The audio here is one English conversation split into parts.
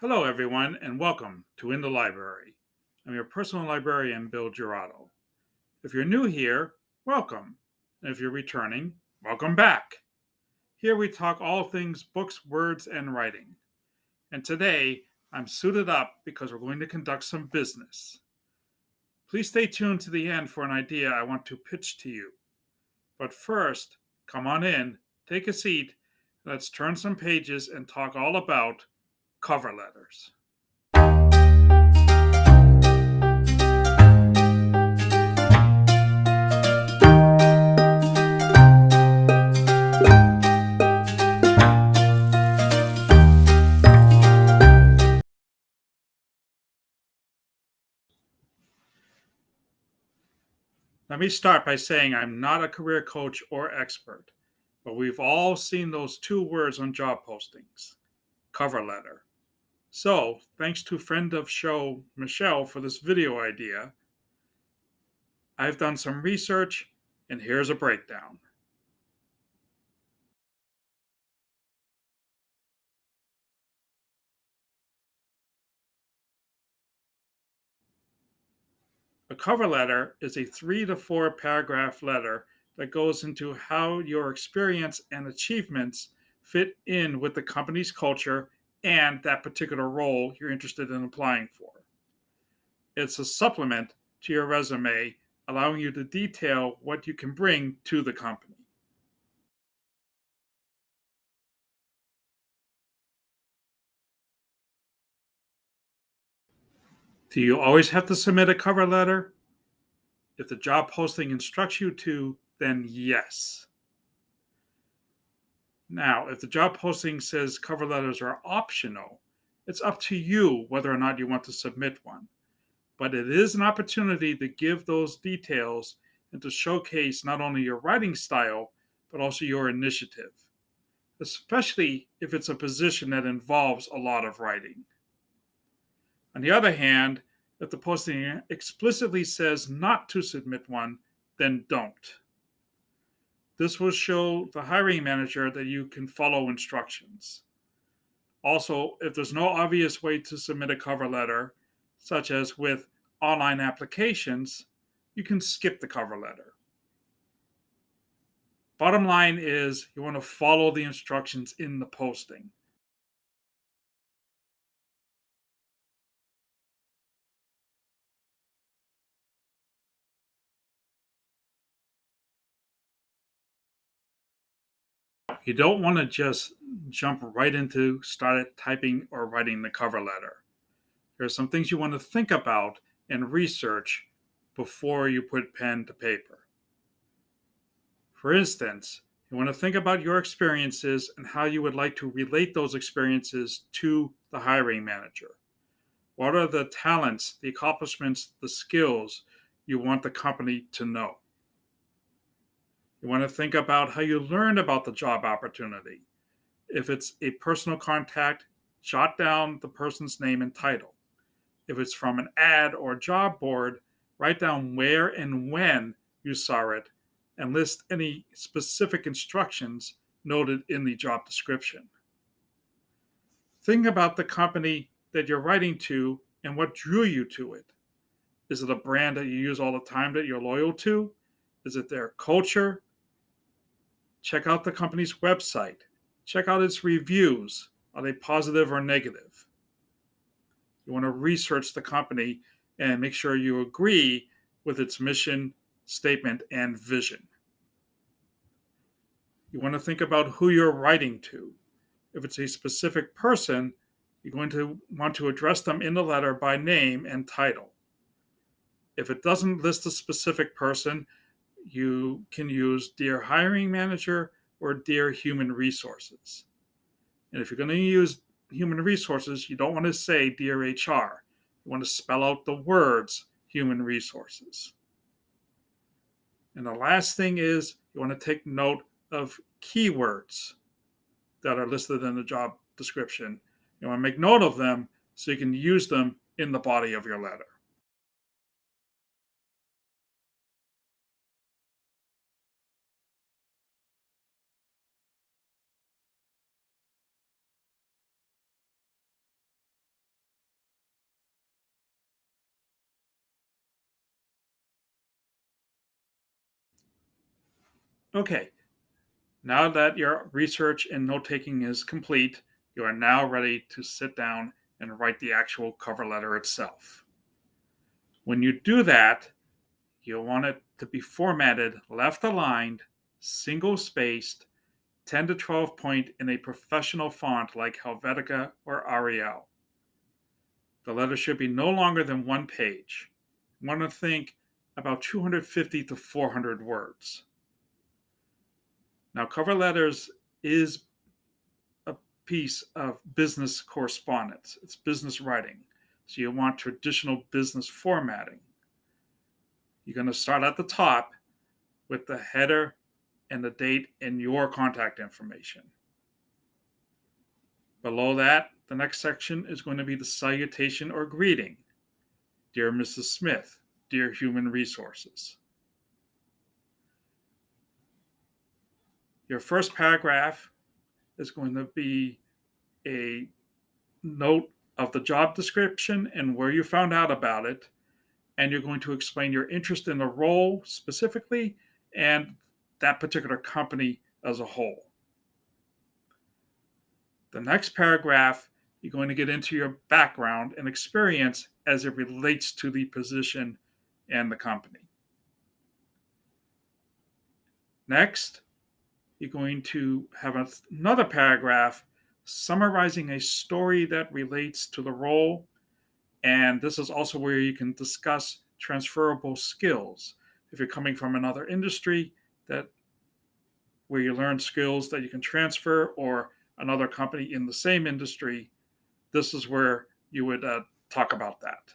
Hello, everyone, and welcome to In the Library. I'm your personal librarian, Bill Girardo. If you're new here, welcome. And if you're returning, welcome back. Here we talk all things books, words, and writing. And today, I'm suited up because we're going to conduct some business. Please stay tuned to the end for an idea I want to pitch to you. But first, come on in, take a seat, let's turn some pages and talk all about cover letters. Let me start by saying I'm not a career coach or expert, but we've all seen those two words on job postings: cover letter. So, thanks to friend of show Michelle for this video idea, I've done some research and here's a breakdown. A cover letter is a 3 to 4 paragraph letter that goes into how your experience and achievements fit in with the company's culture and that particular role you're interested in applying for. It's a supplement to your resume, allowing you to detail what you can bring to the company. Do you always have to submit a cover letter? If the job posting instructs you to, then yes. Now, if the job posting says cover letters are optional, it's up to you whether or not you want to submit one. But it is an opportunity to give those details and to showcase not only your writing style, but also your initiative, especially if it's a position that involves a lot of writing. On the other hand, if the posting explicitly says not to submit one, then don't. This will show the hiring manager that you can follow instructions. Also, if there's no obvious way to submit a cover letter, such as with online applications, you can skip the cover letter. Bottom line is you want to follow the instructions in the posting. You don't want to just jump right into start typing or writing the cover letter. There are some things you want to think about and research before you put pen to paper. For instance, you want to think about your experiences and how you would like to relate those experiences to the hiring manager. What are the talents, the accomplishments, the skills you want the company to know? You want to think about how you learned about the job opportunity. If it's a personal contact, jot down the person's name and title. If it's from an ad or job board, write down where and when you saw it and list any specific instructions noted in the job description. Think about the company that you're writing to and what drew you to it. Is it a brand that you use all the time that you're loyal to? Is it their culture? Check out the company's website. Check out its reviews. Are they positive or negative? You want to research the company and make sure you agree with its mission, statement, and vision. You want to think about who you're writing to. If it's a specific person, you're going to want to address them in the letter by name and title. If it doesn't list a specific person, you can use Dear Hiring Manager or Dear Human Resources. And if you're going to use Human Resources, you don't want to say Dear HR. You want to spell out the words Human Resources. And the last thing is you want to take note of keywords that are listed in the job description. You want to make note of them so you can use them in the body of your letter. Okay, now that your research and note taking is complete, you are now ready to sit down and write the actual cover letter itself. When you do that, you'll want it to be formatted left aligned, single spaced, 10 to 12 point in a professional font like Helvetica or Arial. The letter should be no longer than one page. You want to think about 250 to 400 words. Now, cover letters is a piece of business correspondence. It's business writing. So you want traditional business formatting. You're going to start at the top with the header and the date and your contact information. Below that, the next section is going to be the salutation or greeting. Dear Mrs. Smith, dear Human Resources. Your first paragraph is going to be a note of the job description and where you found out about it, and you're going to explain your interest in the role specifically and that particular company as a whole. The next paragraph, you're going to get into your background and experience as it relates to the position and the company. Next, you're going to have another paragraph summarizing a story that relates to the role. And this is also where you can discuss transferable skills. If you're coming from another industry where you learn skills that you can transfer, or another company in the same industry, this is where you would talk about that.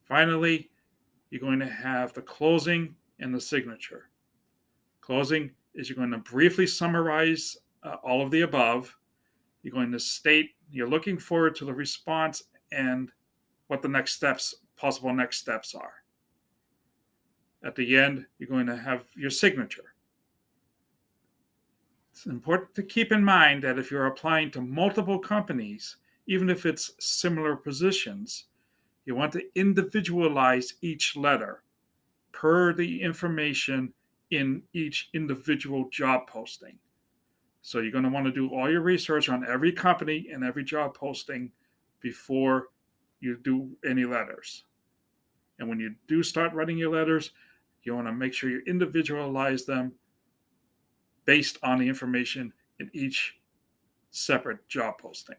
Finally, you're going to have the closing and the signature. Closing is you're going to briefly summarize all of the above. You're going to state you're looking forward to the response and what the possible next steps are. At the end, you're going to have your signature. It's important to keep in mind that if you're applying to multiple companies, even if it's similar positions, you want to individualize each letter per the information in each individual job posting. So you're going to want to do all your research on every company and every job posting before you do any letters. And when you do start writing your letters, you want to make sure you individualize them based on the information in each separate job posting.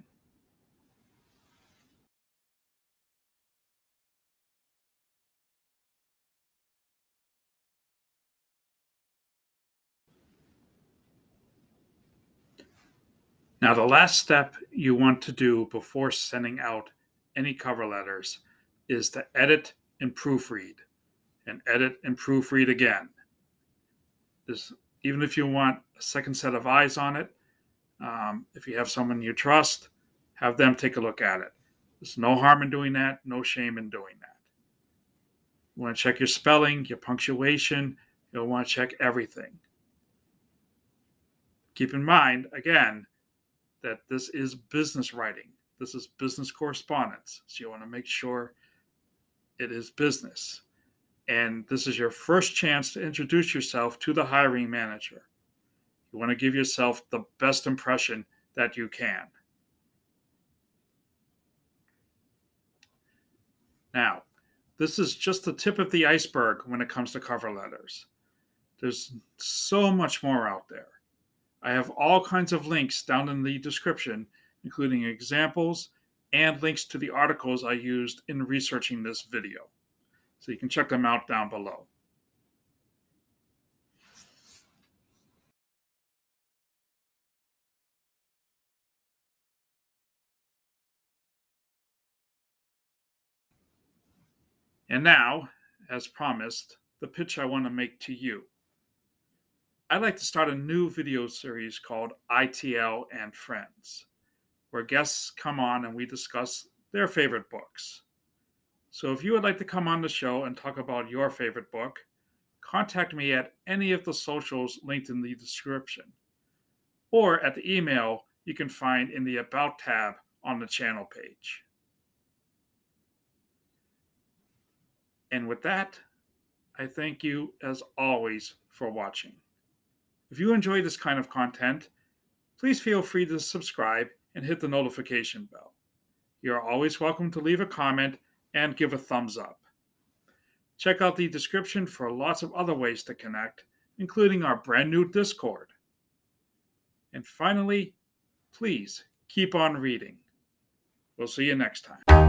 Now, the last step you want to do before sending out any cover letters is to edit and proofread, and edit and proofread again. Even if you want a second set of eyes on it, if you have someone you trust, have them take a look at it. There's no harm in doing that, no shame in doing that. You want to check your spelling, your punctuation, you'll want to check everything. Keep in mind, again, that this is business writing. This is business correspondence. So you want to make sure it is business. And this is your first chance to introduce yourself to the hiring manager. You want to give yourself the best impression that you can. Now, this is just the tip of the iceberg when it comes to cover letters. There's so much more out there. I have all kinds of links down in the description, including examples and links to the articles I used in researching this video. So you can check them out down below. And now, as promised, the pitch I want to make to you. I'd like to start a new video series called ITL and Friends, where guests come on and we discuss their favorite books. So if you would like to come on the show and talk about your favorite book, contact me at any of the socials linked in the description, or at the email you can find in the About tab on the channel page. And with that, I thank you, as always, for watching. If you enjoy this kind of content, please feel free to subscribe and hit the notification bell. You are always welcome to leave a comment and give a thumbs up. Check out the description for lots of other ways to connect, including our brand new Discord. And finally, please keep on reading. We'll see you next time.